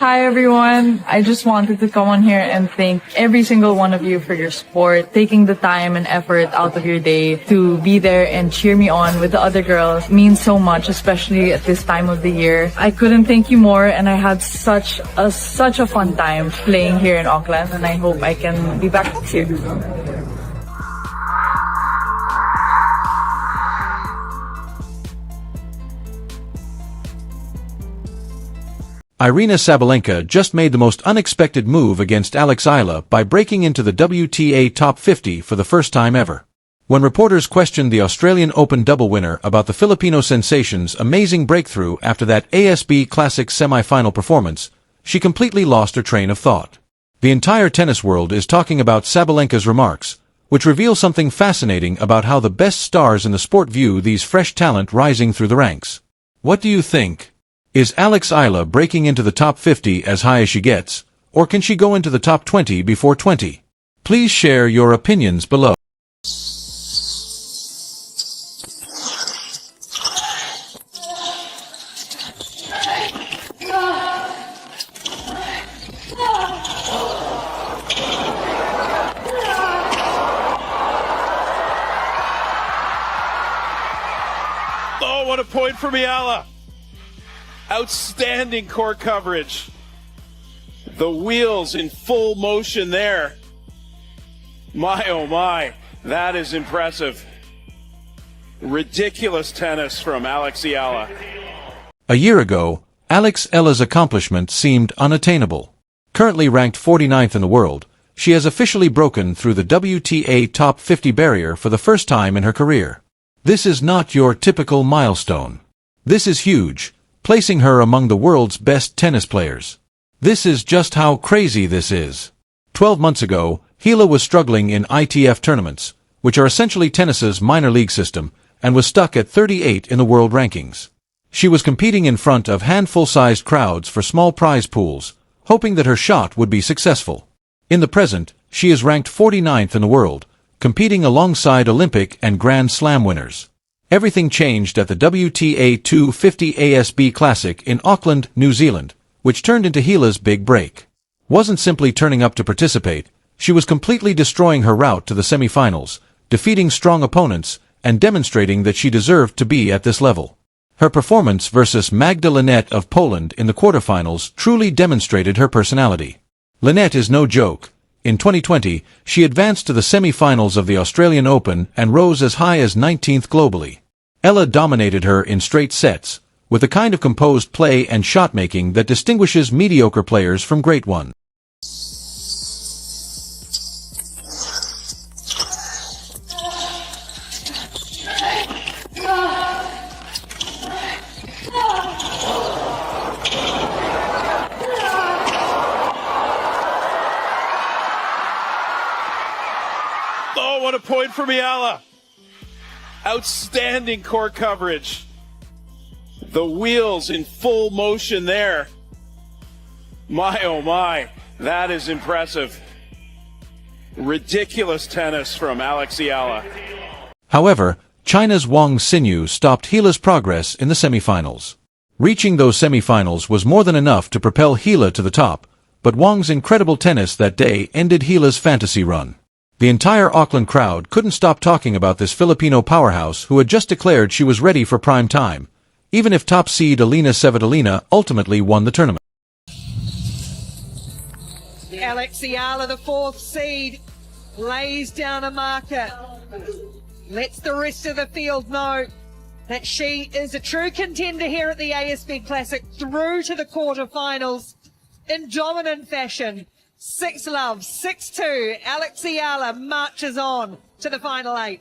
Hi everyone. I just wanted to come on here and thank every single one of you for your support, taking the time and effort out of your day to be there and cheer me on with the other girls. It means so much, especially at this time of the year. I couldn't thank you more, and I had such a fun time playing here in Auckland, and I hope I can be back next year. Aryna Sabalenka just made the most unexpected move against Alex Eala by breaking into the WTA Top 50 for the first time ever. When reporters questioned the Australian Open double winner about the Filipino sensation's amazing breakthrough after that ASB Classic semi-final performance, she completely lost her train of thought. The entire tennis world is talking about Sabalenka's remarks, which reveal something fascinating about how the best stars in the sport view these fresh talent rising through the ranks. What do you think? Is Alex Eala breaking into the top 50 as high as she gets, or can she go into the top 20 before 20? Please share your opinions below. Oh, what a point for Eala. Outstanding court coverage. The wheels in full motion there. My, oh my, that is impressive. Ridiculous tennis from Alex Eala. A year ago, Alex Eala's accomplishment seemed unattainable. Currently ranked 49th in the world, she has officially broken through the WTA Top 50 barrier for the first time in her career. This is not your typical milestone. This is huge, placing her among the world's best tennis players. This is just how crazy this is. 12 months ago, Eala was struggling in ITF tournaments, which are essentially tennis's minor league system, and was stuck at 38 in the world rankings. She was competing in front of handful-sized crowds for small prize pools, hoping that her shot would be successful. In the present, she is ranked 49th in the world, competing alongside Olympic and Grand Slam winners. Everything changed at the WTA 250 ASB Classic in Auckland, New Zealand, which turned into Eala's big break. Wasn't simply turning up to participate, she was completely destroying her route to the semi-finals, defeating strong opponents, and demonstrating that she deserved to be at this level. Her performance versus Magda Linette of Poland in the quarterfinals truly demonstrated her personality. Linette is no joke. In 2020, she advanced to the semi-finals of the Australian Open and rose as high as 19th globally. Eala dominated her in straight sets, with the kind of composed play and shot-making that distinguishes mediocre players from great ones. Oh, what a point for Eala. Outstanding court coverage. The wheels in full motion there. My, oh my, that is impressive. Ridiculous tennis from Alex Eala. However, China's Wang Xinyu stopped Eala's progress in the semifinals. Reaching those semifinals was more than enough to propel Eala to the top, but Wang's incredible tennis that day ended Eala's fantasy run. The entire Auckland crowd couldn't stop talking about this Filipino powerhouse who had just declared she was ready for prime time, even if top seed Aryna Sabalenka ultimately won the tournament. Alex Eala, the fourth seed, lays down a marker. Lets the rest of the field know that she is a true contender here at the ASB Classic, through to the quarterfinals in dominant fashion. 6-love, 6-2, Alex Eala marches on to the final 8.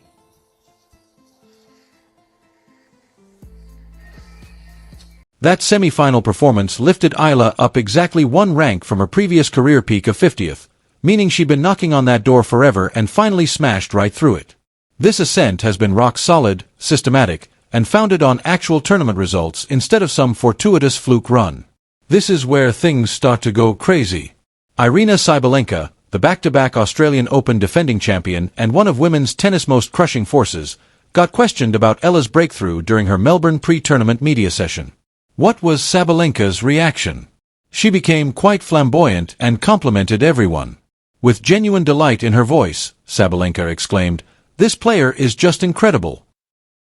That semi-final performance lifted Eala up exactly one rank from her previous career peak of 50th, meaning she'd been knocking on that door forever and finally smashed right through it. This ascent has been rock solid, systematic, and founded on actual tournament results instead of some fortuitous fluke run. This is where things start to go crazy. Aryna Sabalenka, the back-to-back Australian Open defending champion and one of women's tennis' most crushing forces, got questioned about Eala's breakthrough during her Melbourne pre-tournament media session. What was Sabalenka's reaction? She became quite flamboyant and complimented everyone. With genuine delight in her voice, Sabalenka exclaimed, "This player is just incredible.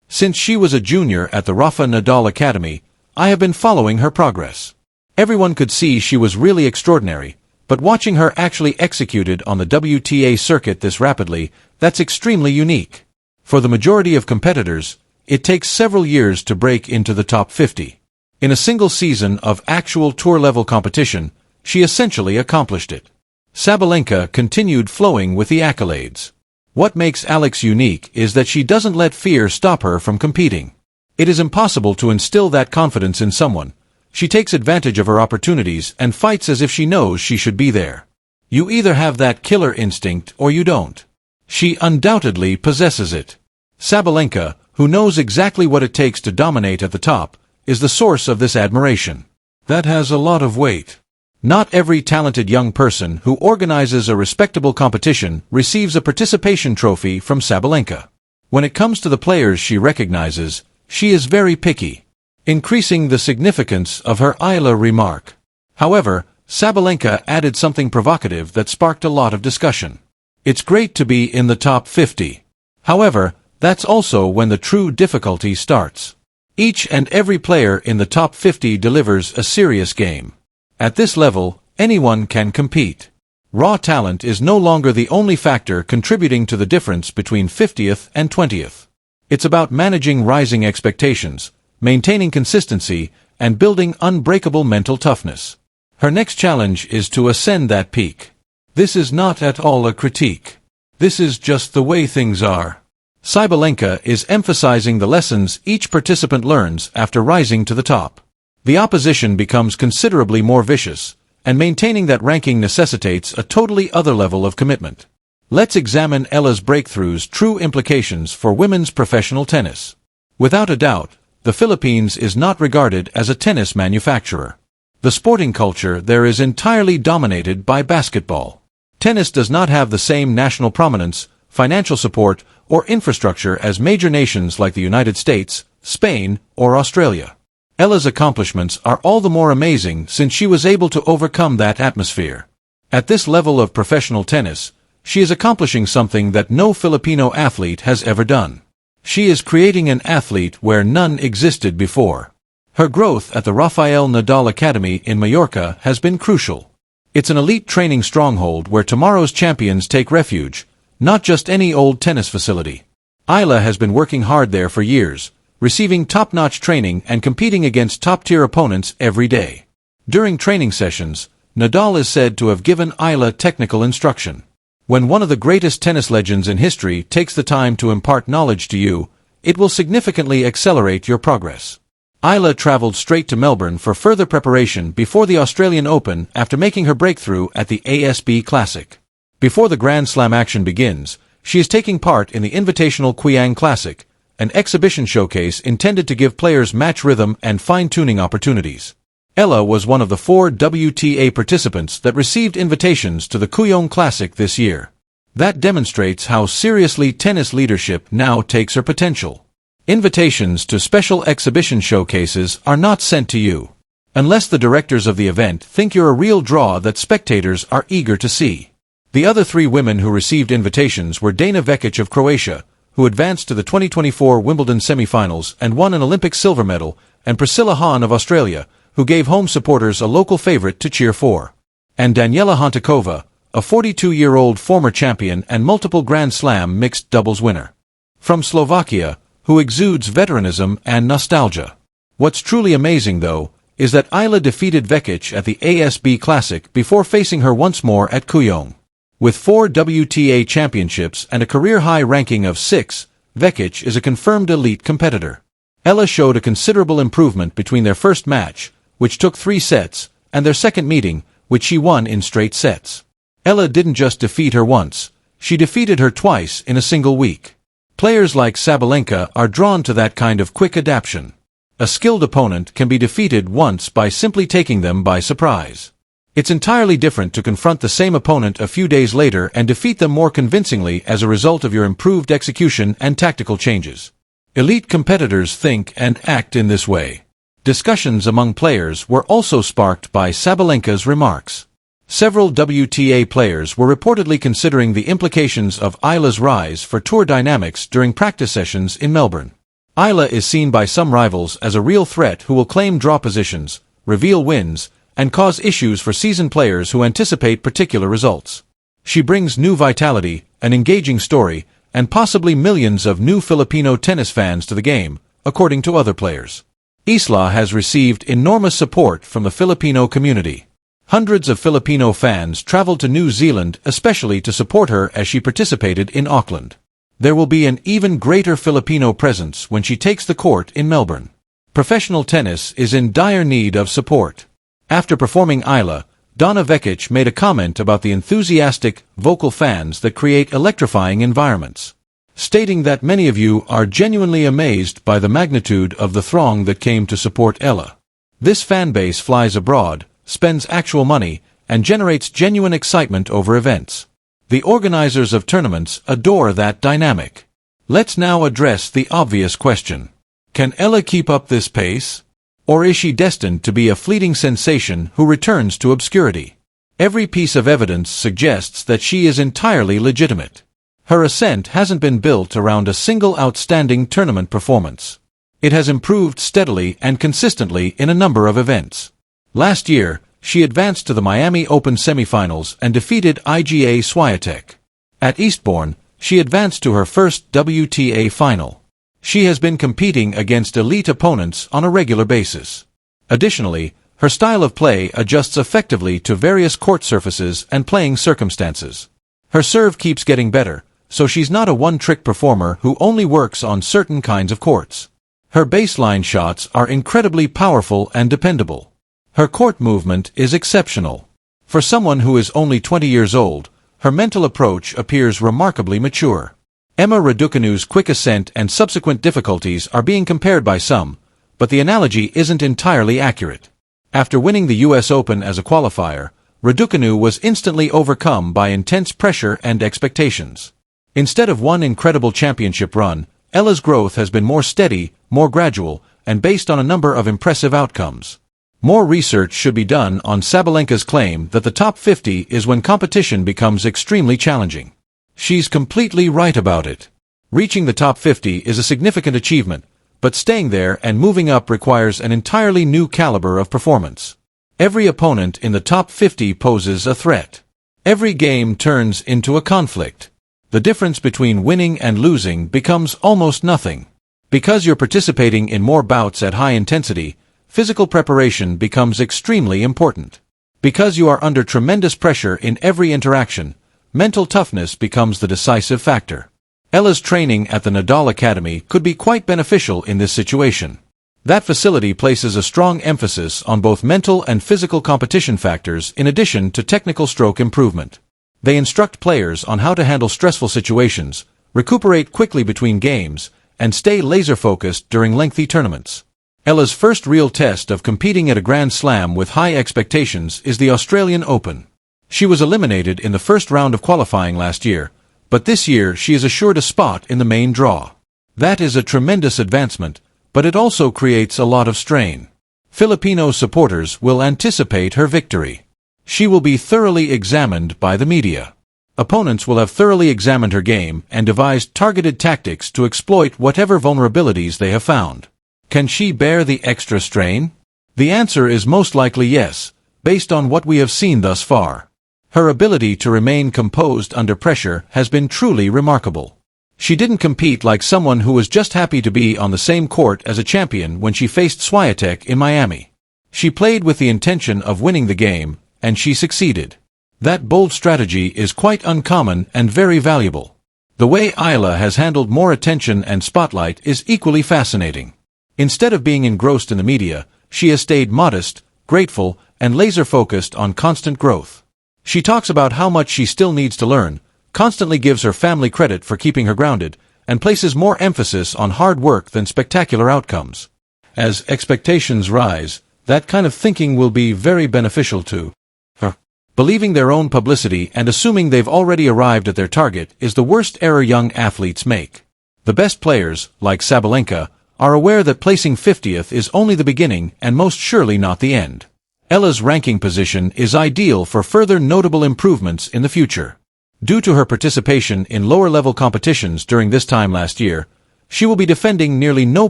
Since she was a junior at the Rafa Nadal Academy, I have been following her progress. Everyone could see she was really extraordinary, but watching her actually executed on the WTA circuit this rapidly, that's extremely unique. For the majority of competitors, it takes several years to break into the top 50. In a single season of actual tour-level competition, she essentially accomplished it." Sabalenka continued flowing with the accolades. What makes Alex unique is that she doesn't let fear stop her from competing. It is impossible to instill that confidence in someone. She takes advantage of her opportunities and fights as if she knows she should be there. You either have that killer instinct or you don't. She undoubtedly possesses it. Sabalenka, who knows exactly what it takes to dominate at the top, is the source of this admiration. That has a lot of weight. Not every talented young person who organizes a respectable competition receives a participation trophy from Sabalenka. When it comes to the players she recognizes, she is very picky, increasing the significance of her Eala remark. However, Sabalenka added something provocative that sparked a lot of discussion. It's great to be in the top 50. However, that's also when the true difficulty starts. Each and every player in the top 50 delivers a serious game. At this level, anyone can compete. Raw talent is no longer the only factor contributing to the difference between 50th and 20th. It's about managing rising expectations, maintaining consistency, and building unbreakable mental toughness. Her next challenge is to ascend that peak. This is not at all a critique. This is just the way things are. Sabalenka is emphasizing the lessons each participant learns after rising to the top. The opposition becomes considerably more vicious, and maintaining that ranking necessitates a totally other level of commitment. Let's examine Eala's breakthroughs' true implications for women's professional tennis. Without a doubt, the Philippines is not regarded as a tennis manufacturer. The sporting culture there is entirely dominated by basketball. Tennis does not have the same national prominence, financial support, or infrastructure as major nations like the United States, Spain, or Australia. Eala's accomplishments are all the more amazing since she was able to overcome that atmosphere. At this level of professional tennis, she is accomplishing something that no Filipino athlete has ever done. She is creating an athlete where none existed before. Her growth at the Rafael Nadal Academy in Mallorca has been crucial. It's an elite training stronghold where tomorrow's champions take refuge, not just any old tennis facility. Eala has been working hard there for years, receiving top-notch training and competing against top-tier opponents every day. During training sessions, Nadal is said to have given Eala technical instruction. When one of the greatest tennis legends in history takes the time to impart knowledge to you, it will significantly accelerate your progress. Eala traveled straight to Melbourne for further preparation before the Australian Open after making her breakthrough at the ASB Classic. Before the Grand Slam action begins, she is taking part in the Invitational Qiang Classic, an exhibition showcase intended to give players match rhythm and fine-tuning opportunities. Eala was one of the 4 WTA participants that received invitations to the Qiang Classic this year. That demonstrates how seriously tennis leadership now takes her potential. Invitations to special exhibition showcases are not sent to you, unless the directors of the event think you're a real draw that spectators are eager to see. The other 3 women who received invitations were Dana Vekic of Croatia, who advanced to the 2024 Wimbledon semifinals and won an Olympic silver medal, and Priscilla Hahn of Australia, who gave home supporters a local favorite to cheer for. And Daniela Hantakova, a 42-year-old former champion and multiple Grand Slam mixed doubles winner. From Slovakia, who exudes veteranism and nostalgia. What's truly amazing, though, is that Eala defeated Vekic at the ASB Classic before facing her once more at Qiang. With 4 WTA championships and a career-high ranking of 6, Vekic is a confirmed elite competitor. Eala showed a considerable improvement between their first match, which took 3 sets, and their second meeting, which she won in straight sets. Eala didn't just defeat her once, she defeated her twice in a single week. Players like Sabalenka are drawn to that kind of quick adaptation. A skilled opponent can be defeated once by simply taking them by surprise. It's entirely different to confront the same opponent a few days later and defeat them more convincingly as a result of your improved execution and tactical changes. Elite competitors think and act in this way. Discussions among players were also sparked by Sabalenka's remarks. Several WTA players were reportedly considering the implications of Eala's rise for tour dynamics during practice sessions in Melbourne. Eala is seen by some rivals as a real threat who will claim draw positions, reveal wins, and cause issues for seasoned players who anticipate particular results. She brings new vitality, an engaging story, and possibly millions of new Filipino tennis fans to the game, according to other players. Eala has received enormous support from the Filipino community. Hundreds of Filipino fans traveled to New Zealand especially to support her as she participated in Auckland. There will be an even greater Filipino presence when she takes the court in Melbourne. Professional tennis is in dire need of support. After performing Eala, Donna Vekic made a comment about the enthusiastic, vocal fans that create electrifying environments, stating that many of you are genuinely amazed by the magnitude of the throng that came to support Eala. This fanbase flies abroad, spends actual money, and generates genuine excitement over events. The organizers of tournaments adore that dynamic. Let's now address the obvious question. Can Eala keep up this pace? Or is she destined to be a fleeting sensation who returns to obscurity? Every piece of evidence suggests that she is entirely legitimate. Her ascent hasn't been built around a single outstanding tournament performance. It has improved steadily and consistently in a number of events. Last year, she advanced to the Miami Open semifinals and defeated Iga Swiatek. At Eastbourne, she advanced to her first WTA final. She has been competing against elite opponents on a regular basis. Additionally, her style of play adjusts effectively to various court surfaces and playing circumstances. Her serve keeps getting better, so she's not a one-trick performer who only works on certain kinds of courts. Her baseline shots are incredibly powerful and dependable. Her court movement is exceptional. For someone who is only 20 years old, her mental approach appears remarkably mature. Emma Raducanu's quick ascent and subsequent difficulties are being compared by some, but the analogy isn't entirely accurate. After winning the US Open as a qualifier, Raducanu was instantly overcome by intense pressure and expectations. Instead of one incredible championship run, Eala's growth has been more steady, more gradual, and based on a number of impressive outcomes. More research should be done on Sabalenka's claim that the top 50 is when competition becomes extremely challenging. She's completely right about it. Reaching the top 50 is a significant achievement, but staying there and moving up requires an entirely new caliber of performance. Every opponent in the top 50 poses a threat. Every game turns into a conflict. The difference between winning and losing becomes almost nothing. Because you're participating in more bouts at high intensity, physical preparation becomes extremely important. Because you are under tremendous pressure in every interaction, mental toughness becomes the decisive factor. Eala's training at the Nadal Academy could be quite beneficial in this situation. That facility places a strong emphasis on both mental and physical competition factors in addition to technical stroke improvement. They instruct players on how to handle stressful situations, recuperate quickly between games, and stay laser-focused during lengthy tournaments. Eala's first real test of competing at a Grand Slam with high expectations is the Australian Open. She was eliminated in the first round of qualifying last year, but this year she is assured a spot in the main draw. That is a tremendous advancement, but it also creates a lot of strain. Filipino supporters will anticipate her victory. She will be thoroughly examined by the media. Opponents will have thoroughly examined her game and devised targeted tactics to exploit whatever vulnerabilities they have found. Can she bear the extra strain? The answer is most likely yes, based on what we have seen thus far. Her ability to remain composed under pressure has been truly remarkable. She didn't compete like someone who was just happy to be on the same court as a champion when she faced Swiatek in Miami. She played with the intention of winning the game, and she succeeded. That bold strategy is quite uncommon and very valuable. The way Eala has handled more attention and spotlight is equally fascinating. Instead of being engrossed in the media, she has stayed modest, grateful, and laser-focused on constant growth. She talks about how much she still needs to learn, constantly gives her family credit for keeping her grounded, and places more emphasis on hard work than spectacular outcomes. As expectations rise, that kind of thinking will be very beneficial to her. Believing their own publicity and assuming they've already arrived at their target is the worst error young athletes make. The best players, like Sabalenka, are aware that placing 50th is only the beginning and most surely not the end. Eala's ranking position is ideal for further notable improvements in the future. Due to her participation in lower-level competitions during this time last year, she will be defending nearly no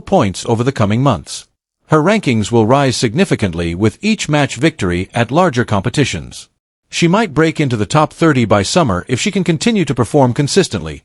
points over the coming months. Her rankings will rise significantly with each match victory at larger competitions. She might break into the top 30 by summer if she can continue to perform consistently,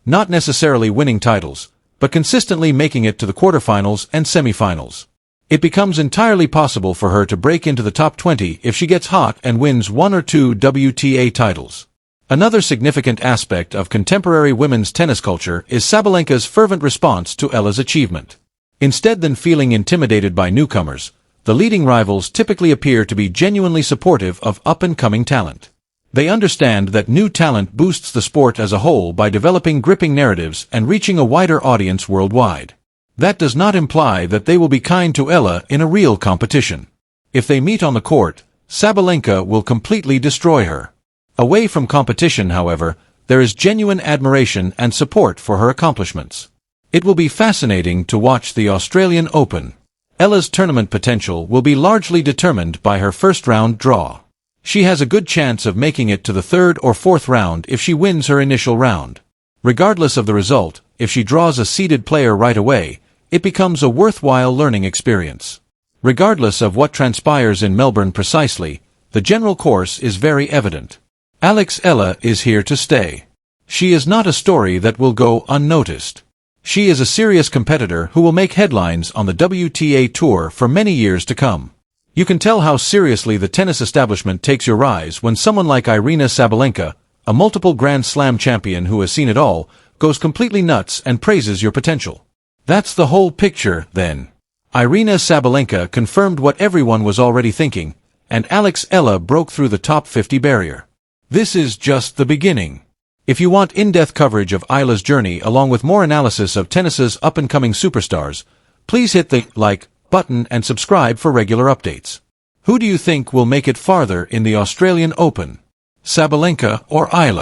not necessarily winning titles, but consistently making it to the quarterfinals and semifinals. It becomes entirely possible for her to break into the top 20 if she gets hot and wins 1 or 2 WTA titles. Another significant aspect of contemporary women's tennis culture is Sabalenka's fervent response to Eala's achievement. Instead than feeling intimidated by newcomers, the leading rivals typically appear to be genuinely supportive of up-and-coming talent. They understand that new talent boosts the sport as a whole by developing gripping narratives and reaching a wider audience worldwide. That does not imply that they will be kind to Eala in a real competition. If they meet on the court, Sabalenka will completely destroy her. Away from competition, however, there is genuine admiration and support for her accomplishments. It will be fascinating to watch the Australian Open. Eala's tournament potential will be largely determined by her first-round draw. She has a good chance of making it to the third or fourth round if she wins her initial round. Regardless of the result, if she draws a seeded player right away, it becomes a worthwhile learning experience. Regardless of what transpires in Melbourne precisely, the general course is very evident. Alex Eala is here to stay. She is not a story that will go unnoticed. She is a serious competitor who will make headlines on the WTA Tour for many years to come. You can tell how seriously the tennis establishment takes your rise when someone like Aryna Sabalenka, a multiple Grand Slam champion who has seen it all, goes completely nuts and praises your potential. That's the whole picture, then. Aryna Sabalenka confirmed what everyone was already thinking, and Alex Eala broke through the top 50 barrier. This is just the beginning. If you want in-depth coverage of Eala's journey along with more analysis of tennis's up-and-coming superstars, please hit the like button and subscribe for regular updates. Who do you think will make it farther in the Australian Open? Sabalenka or Eala?